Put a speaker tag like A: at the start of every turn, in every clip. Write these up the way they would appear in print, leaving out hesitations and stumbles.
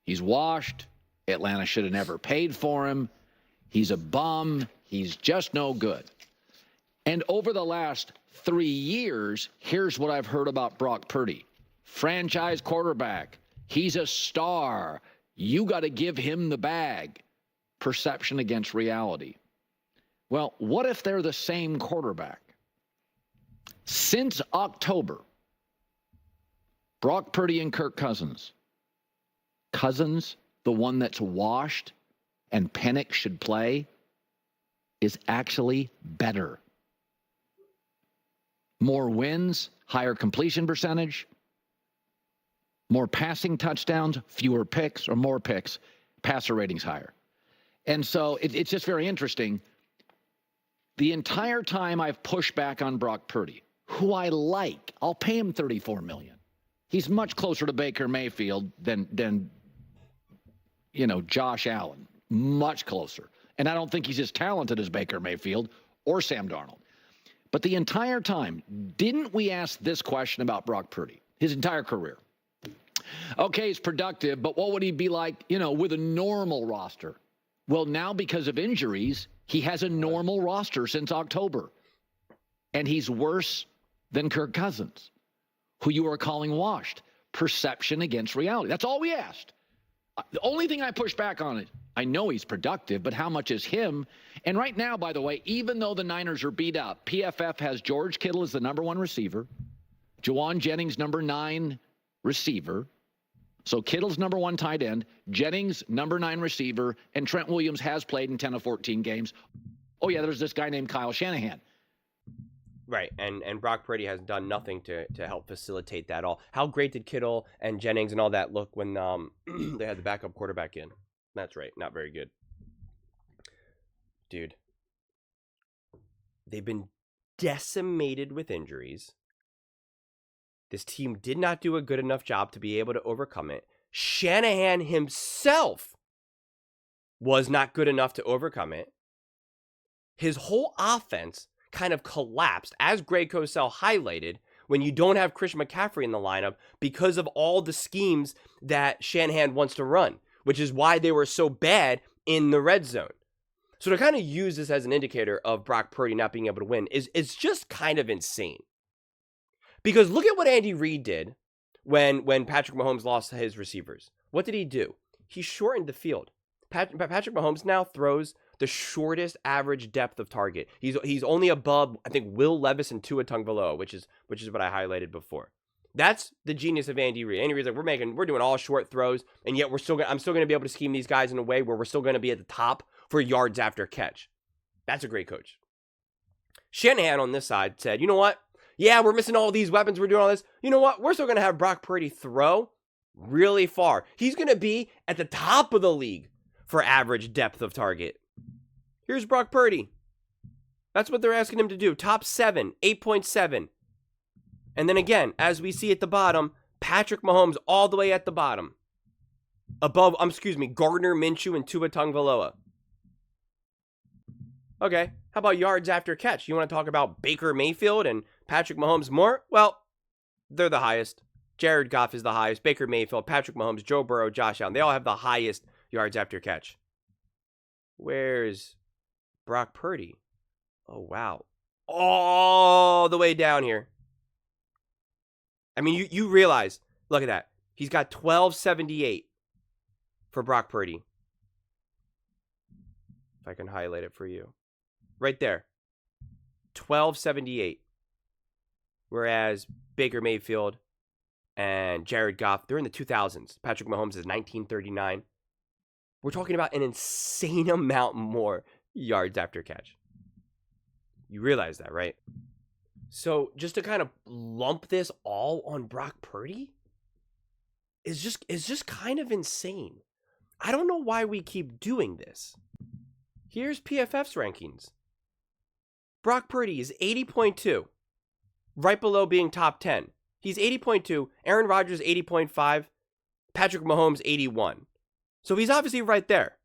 A: He's washed. Atlanta should have never paid for him. He's a bum. He's just no good. And over the last 3 years, here's what I've heard about Brock Purdy. Franchise quarterback. He's a star. You got to give him the bag. Perception against reality. Well, what if they're the same quarterback? Since October, Brock Purdy and Kirk Cousins. Cousins, the one that's washed and Penix should play, is actually better. More wins, higher completion percentage, more passing touchdowns, fewer picks, or more picks, passer ratings higher. And so it's just very interesting. The entire time I've pushed back on Brock Purdy, who I like. I'll pay him $34 million. He's much closer to Baker Mayfield than Josh Allen. Much closer. And I don't think he's as talented as Baker Mayfield or Sam Darnold. But the entire time, didn't we ask this question about Brock Purdy? His entire career. Okay, he's productive, but what would he be like, with a normal roster? Well, now because of injuries, he has a normal roster since October. And he's worse than Kirk Cousins, who you are calling washed. Perception against reality. That's all we asked. The only thing I push back on is, I know he's productive, but how much is him? And right now, by the way, even though the Niners are beat up, PFF has George Kittle as the number 1 receiver, Juwan Jennings number 9 receiver. So Kittle's number 1 tight end, Jennings number 9 receiver, and Trent Williams has played in 10 of 14 games. Oh yeah, there's this guy named Kyle Shanahan.
B: Right, and Brock Purdy has done nothing to help facilitate that all. How great did Kittle and Jennings and all that look when they had the backup quarterback in? That's right, not very good. Dude, they've been decimated with injuries. This team did not do a good enough job to be able to overcome it. Shanahan himself was not good enough to overcome it. His whole offense kind of collapsed, as Greg Cosell highlighted, when you don't have Christian McCaffrey in the lineup because of all the schemes that Shanahan wants to run, which is why they were so bad in the red zone. So to kind of use this as an indicator of Brock Purdy not being able to win is just kind of insane. Because look at what Andy Reid did when Patrick Mahomes lost his receivers. What did he do? He shortened the field. Patrick Mahomes now throws the shortest average depth of target. He's only above, I think, Will Levis and Tua Tagovailoa, which is what I highlighted before. That's the genius of Andy Reid. Andy Reid's like, we're doing all short throws, and yet I'm still going to be able to scheme these guys in a way where we're still going to be at the top for yards after catch. That's a great coach. Shanahan on this side said, you know what? Yeah, we're missing all these weapons. We're doing all this. You know what? We're still going to have Brock Purdy throw really far. He's going to be at the top of the league for average depth of target. Here's Brock Purdy. That's what they're asking him to do. Top 7, 8.7. And then again, as we see at the bottom, Patrick Mahomes all the way at the bottom. Gardner Minshew and Tua Tagovailoa. Okay, how about yards after catch? You want to talk about Baker Mayfield and Patrick Mahomes more? Well, they're the highest. Jared Goff is the highest. Baker Mayfield, Patrick Mahomes, Joe Burrow, Josh Allen. They all have the highest yards after catch. Where's Brock Purdy? Oh, wow. All the way down here. I mean, you realize, look at that. He's got 1278 for Brock Purdy. If I can highlight it for you. Right there. 1278. Whereas Baker Mayfield and Jared Goff, they're in the 2000s. Patrick Mahomes is 1939. We're talking about an insane amount more yards after catch. You realize that, right? So just to kind of lump this all on Brock Purdy is just kind of insane. I don't know why we keep doing this. Here's PFF's rankings. Brock Purdy is 80.2, right below being top 10. He's 80.2, Aaron Rodgers 80.5, Patrick Mahomes 81. So he's obviously right there.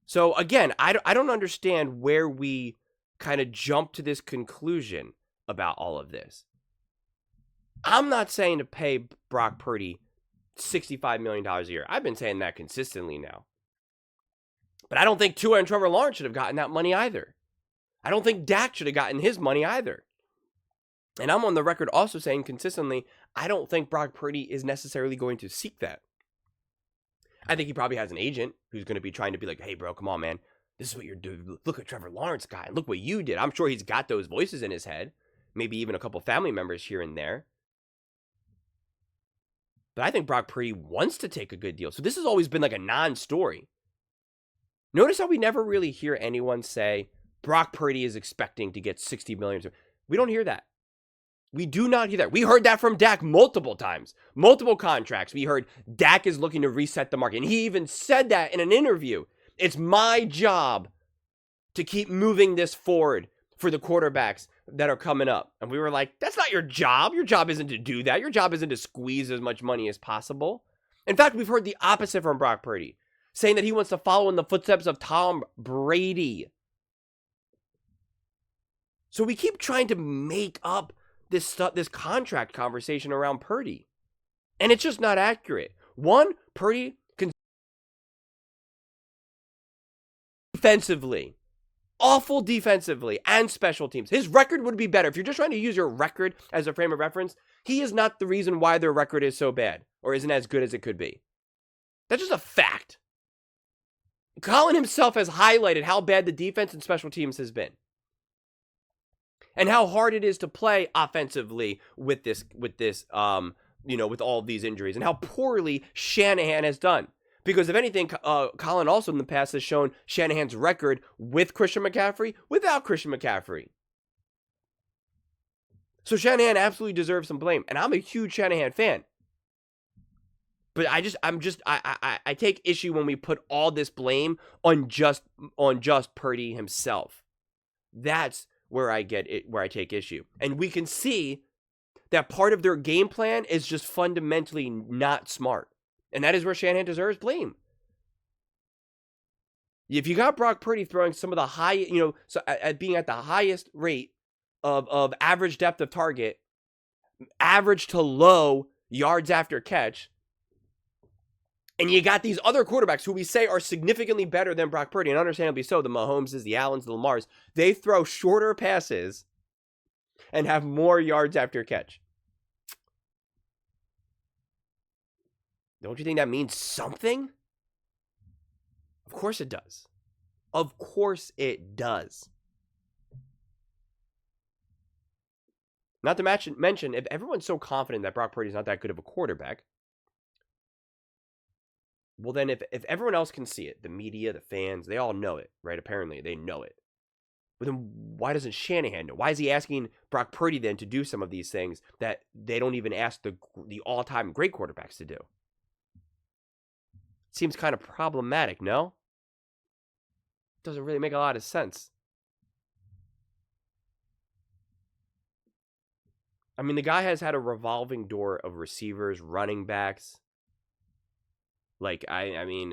B: So again, I don't understand where we kind of jump to this conclusion about all of this. I'm not saying to pay Brock Purdy $65 million a year. I've been saying that consistently now. But I don't think Tua and Trevor Lawrence should have gotten that money either. I don't think Dak should have gotten his money either. And I'm on the record also saying consistently, I don't think Brock Purdy is necessarily going to seek that. I think he probably has an agent who's going to be trying to be like, hey, bro, come on, man. This is what you're doing. Look at Trevor Lawrence guy. Look what you did. I'm sure he's got those voices in his head. Maybe even a couple family members here and there. But I think Brock Purdy wants to take a good deal. So this has always been like a non-story. Notice how we never really hear anyone say Brock Purdy is expecting to get $60 million. We don't hear that. We do not hear that. We heard that from Dak multiple times. Multiple contracts. We heard Dak is looking to reset the market. And he even said that in an interview. It's my job to keep moving this forward for the quarterbacks that are coming up. And we were like, that's not your job. Your job isn't to do that. Your job isn't to squeeze as much money as possible. In fact, we've heard the opposite from Brock Purdy, saying that he wants to follow in the footsteps of Tom Brady. So we keep trying to make up this stuff, this contract conversation around Purdy. And it's just not accurate. One, Purdy can defensively, awful defensively and special teams. His record would be better. If you're just trying to use your record as a frame of reference, he is not the reason why their record is so bad or isn't as good as it could be. That's just a fact. Colin himself has highlighted how bad the defense and special teams has been. And how hard it is to play offensively with all of these injuries, and how poorly Shanahan has done. Because if anything, Colin also in the past has shown Shanahan's record with Christian McCaffrey, without Christian McCaffrey. So Shanahan absolutely deserves some blame, and I'm a huge Shanahan fan. But I take issue when we put all this blame on just Purdy himself. That's where I take issue. And we can see that part of their game plan is just fundamentally not smart. And that is where Shanahan deserves blame. If you got Brock Purdy throwing some of the high, at being at the highest rate of average depth of target, average to low yards after catch, and you got these other quarterbacks who we say are significantly better than Brock Purdy, and understandably so, the Mahomeses, the Allens, the Lamars, they throw shorter passes and have more yards after catch. Don't you think that means something? Of course it does. Of course it does. Not to mention, if everyone's so confident that Brock Purdy's not that good of a quarterback, well, then if everyone else can see it, the media, the fans, they all know it, right? Apparently, they know it. But then why doesn't Shanahan know? Why is he asking Brock Purdy then to do some of these things that they don't even ask the all-time great quarterbacks to do? Seems kind of problematic, no? Doesn't really make a lot of sense. I mean, the guy has had a revolving door of receivers, running backs. Like, I mean,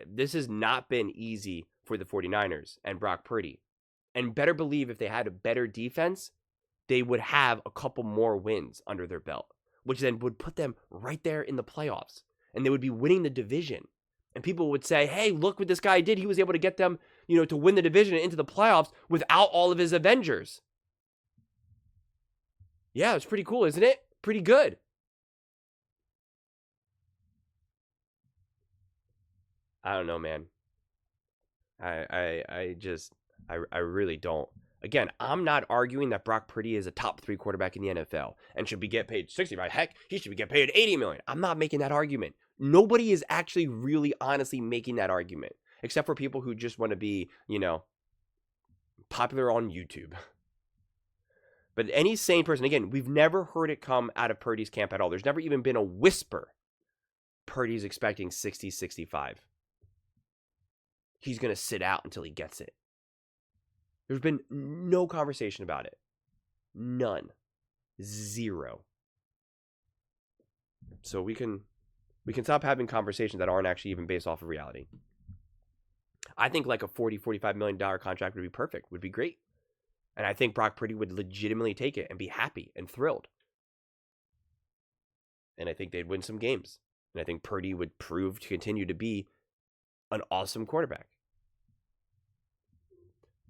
B: this has not been easy for the 49ers and Brock Purdy. And better believe if they had a better defense, they would have a couple more wins under their belt, which then would put them right there in the playoffs. And they would be winning the division. And people would say, hey, look what this guy did. He was able to get them, to win the division and into the playoffs without all of his Avengers. Yeah, it's pretty cool, isn't it? Pretty good. I don't know, man. I really don't. Again, I'm not arguing that Brock Purdy is a top 3 quarterback in the NFL and should be get paid 65. Heck, he should be get paid 80 million. I'm not making that argument. Nobody is actually really honestly making that argument, except for people who just want to be, popular on YouTube. But any sane person, again, we've never heard it come out of Purdy's camp at all. There's never even been a whisper. Purdy's expecting 60, 65. He's going to sit out until he gets it. There's been no conversation about it. None. Zero. So we can stop having conversations that aren't actually even based off of reality. I think like a $40, $45 million contract would be perfect, would be great. And I think Brock Purdy would legitimately take it and be happy and thrilled. And I think they'd win some games. And I think Purdy would prove to continue to be an awesome quarterback.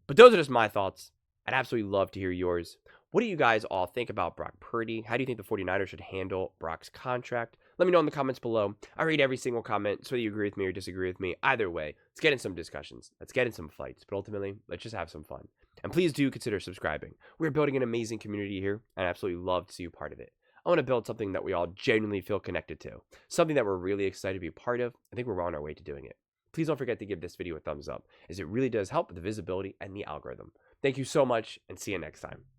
B: But those are just my thoughts. I'd absolutely love to hear yours. What do you guys all think about Brock Purdy? How do you think the 49ers should handle Brock's contract? Let me know in the comments below. I read every single comment, so whether you agree with me or disagree with me. Either way, let's get in some discussions. Let's get in some fights. But ultimately, let's just have some fun. And please do consider subscribing. We're building an amazing community here, and I absolutely love to see you part of it. I want to build something that we all genuinely feel connected to. Something that we're really excited to be a part of. I think we're on our way to doing it. Please don't forget to give this video a thumbs up, as it really does help with the visibility and the algorithm. Thank you so much, and see you next time.